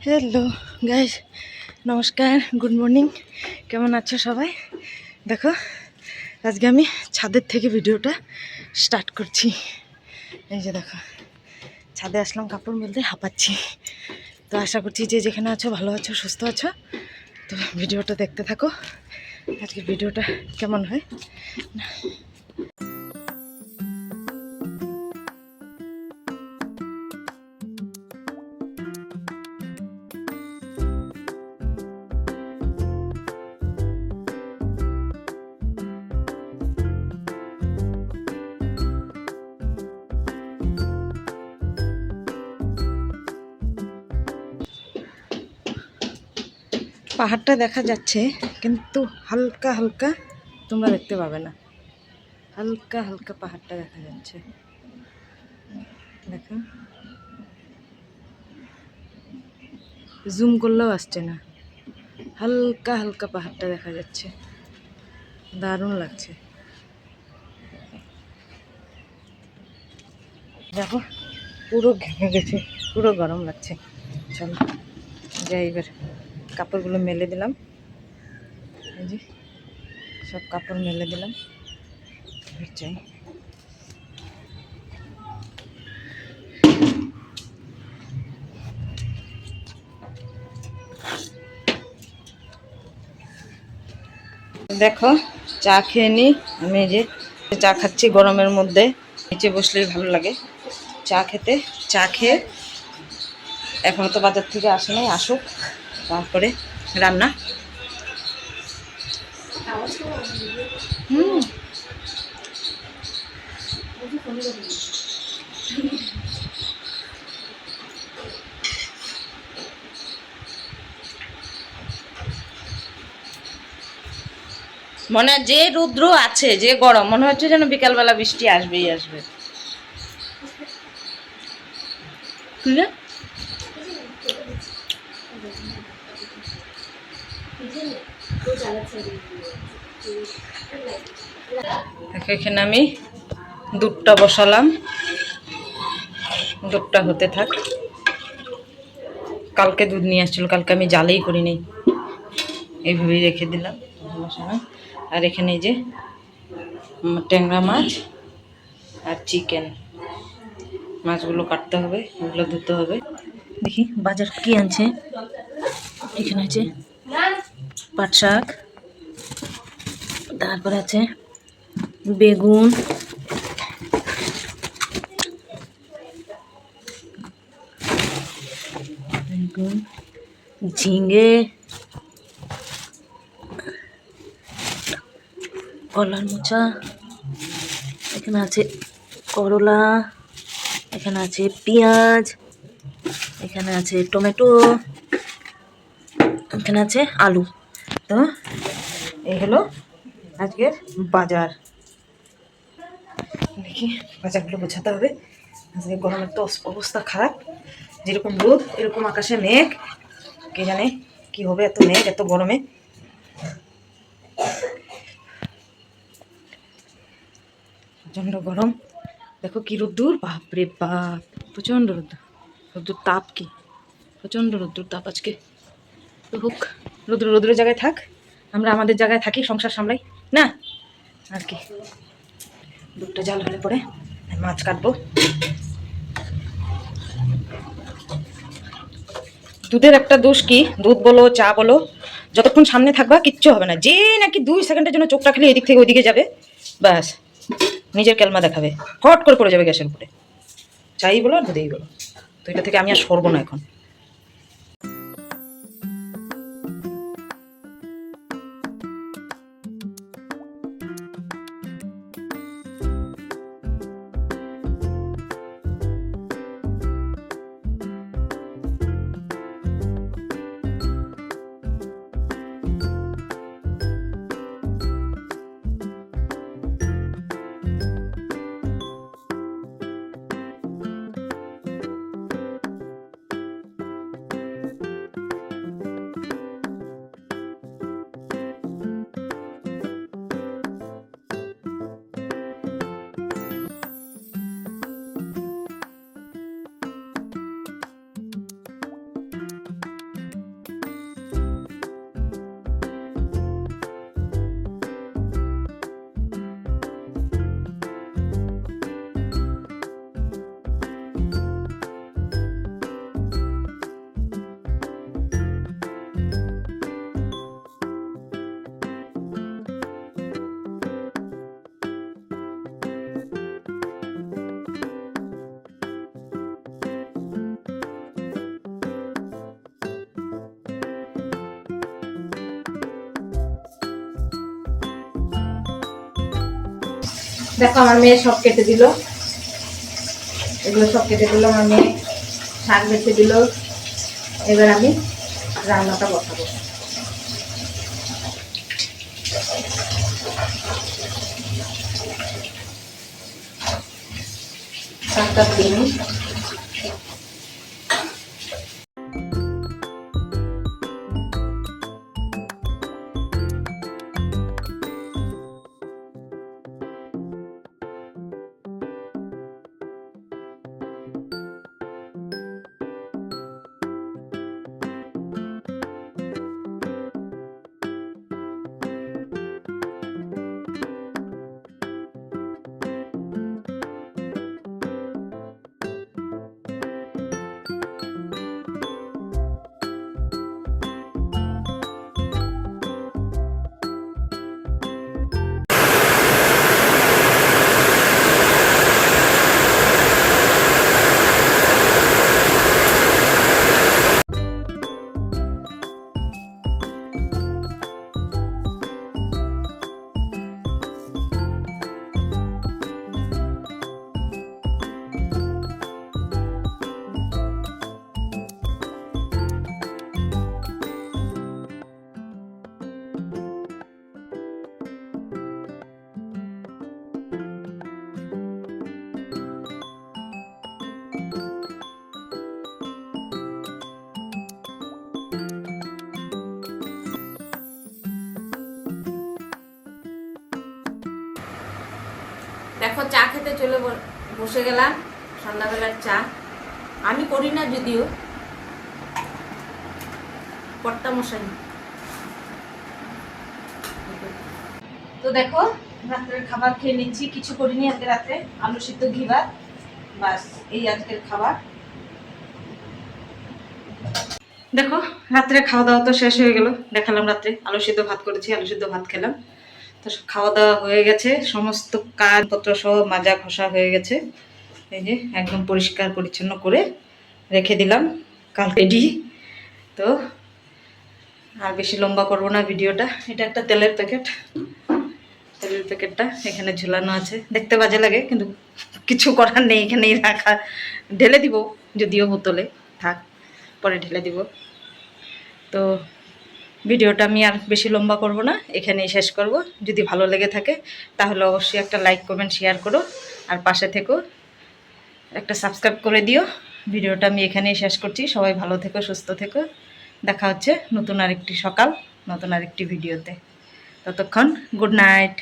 Hello guys, নমস্কার, good morning. কেমন আছো সবাই? দেখো, আজকে আমি ছাদের থেকে ভিডিওটা স্টার্ট করছি। এই যে দেখো, ছাদে আসলাম কাপড় মেলতে, হাঁপাচ্ছি। তো আশা করছি যে যেখানে আছো ভালো আছো, সুস্থ আছো। তো ভিডিওটা দেখতে থাকো, আজকে ভিডিওটা কেমন হয়। পাহাড়টা দেখা যাচ্ছে, কিন্তু হালকা হালকা তোমরা দেখতে পাবে না। হালকা হালকা পাহাড়টা দেখা যাচ্ছে, দেখো, জুম করলেও আসছে না। হালকা হালকা পাহাড়টা দেখা যাচ্ছে, দারুণ লাগছে। দেখো, পুরো ঘেমে গেছে, পুরো গরম লাগছে। চলো যাই, এবার কাপড়গুলো মেলে দিলাম। এই যে সব কাপড় মেলে দিলাম, এবার যাই। দেখো, চা খেয়ে নিই। আমি এই যে চা খাচ্ছি গরমের মধ্যে, নিচে বসলেই ভালো লাগে চা খেতে। চা খেয়ে, এখনো তো বাজার থেকে আসে নাই, আসুক তারপরে রান্না। হুম, মনে হয় যে রুদ্র আছে, যে গরম, মনে হচ্ছে যেন বিকালবেলা বৃষ্টি আসবেই আসবে। এখানে আমি দুধটা বসালাম, দুধটা হতে থাক। কালকে দুধ নিয়ে আসছিল, কালকে আমি জালেই করিনি, এইভাবেই রেখে দিলাম বসানো। আর এখানে এই যে ট্যাংরা মাছ আর চিকেন, মাছগুলো কাটতে হবে, ওগুলো ধুতে হবে। দেখি বাজার কি আনছে। এখানে আছে পাট শাক, তারপরে আছে বেগুন, বেগুন, ঝিঙে, কলার মোচা, এখানে আছে করলা, এখানে আছে পেঁয়াজ, এখানে আছে টমেটো, এখানে আছে আলু। তো এই হলো আজকের বাজার। দেখি বাজারগুলো বোঝাতে হবে। আজকে গরমের তো অবস্থা খারাপ, যেরকম রোদ এরকম আকাশে মেঘ। কে জানে কি হবে, এত মেঘ এত গরমে। প্রচণ্ড গরম, দেখো কি রোদ্দুর, বাপরে বাপ, প্রচণ্ড রোদ্দুর। রোদ্দুর তাপ কি, প্রচণ্ড রোদ্দুর তাপ আজকে। তো হোক, রোদ্রের জায়গায় থাক, আমরা আমাদের জায়গায় থাকি, সংসার সামলাই না আর কি। দুধটা জাল হলে পরে মাছ কাটবো। দুধের একটা দোষ কি, দুধ বলো চা বলো, যতক্ষণ সামনে থাকবা কিচ্ছু হবে না। যে নাকি 2 সেকেন্ডের জন্য চোখটা খেলে এদিক থেকে ওইদিকে যাবে, ব্যাস নিজের কেলমা দেখাবে, ফট করে পড়ে যাবে গ্যাসের উপরে। চাই বলো আর দুধেই বলো। তো এটা থেকে আমি আর সরবো না এখন। দেখো আমার মেয়ে সব কেটে দিল, এগুলো সব কেটে দিল আমার মেয়ে, শাক বেছে দিল। এবার আমি রান্নাটা বসাবো। শাকটা দিয়ে নিই। দেখো চা খেতে চলে বসে গেলাম, সন্ধ্যাবেলার চা। আমি করি না যদিও, কর্তা মশাই। তো দেখো রাত্রের খাবার খেয়ে নিচ্ছি, কিছু করিনি আজকে রাত্রে, আলু সিদ্ধ ঘি ভাত, বাস এই আজকের খাবার। দেখো রাত্রে খাওয়া দাওয়া তো শেষ হয়ে গেল, দেখালাম রাত্রে আলু সিদ্ধ ভাত করেছি, আলু সিদ্ধ ভাত খেলাম। তো খাওয়া দাওয়া হয়ে গেছে, সমস্ত কাজপত্র সব মাজা ঘষা হয়ে গেছে। এই যে একদম পরিষ্কার পরিচ্ছন্ন করে রেখে দিলাম, কাল রেডি। তো আর বেশি লম্বা করব না ভিডিওটা। এটা একটা তেলের প্যাকেট, তেলের প্যাকেটটা এখানে ঝুলানো আছে, দেখতে বাজে লাগে কিন্তু কিছু করার নেই, এখানেই রাখা। ঢেলে দিব যদিও বোতলে, থাক পরে ঢেলে দিব। তো ভিডিওটা আমি আর বেশি লম্বা করব না, এখানেই শেষ করব। যদি ভালো লেগে থাকে তাহলে অবশ্যই একটা লাইক কমেন্ট শেয়ার করো, আর পাশে থেকো, একটা সাবস্ক্রাইব করে দিও। ভিডিওটা আমি এখানেই শেষ করছি। সবাই ভালো থেকো, সুস্থ থেকো। দেখা হচ্ছে নতুন আরেকটি সকাল, নতুন আরেকটি ভিডিওতে। ততক্ষণ গুড নাইট।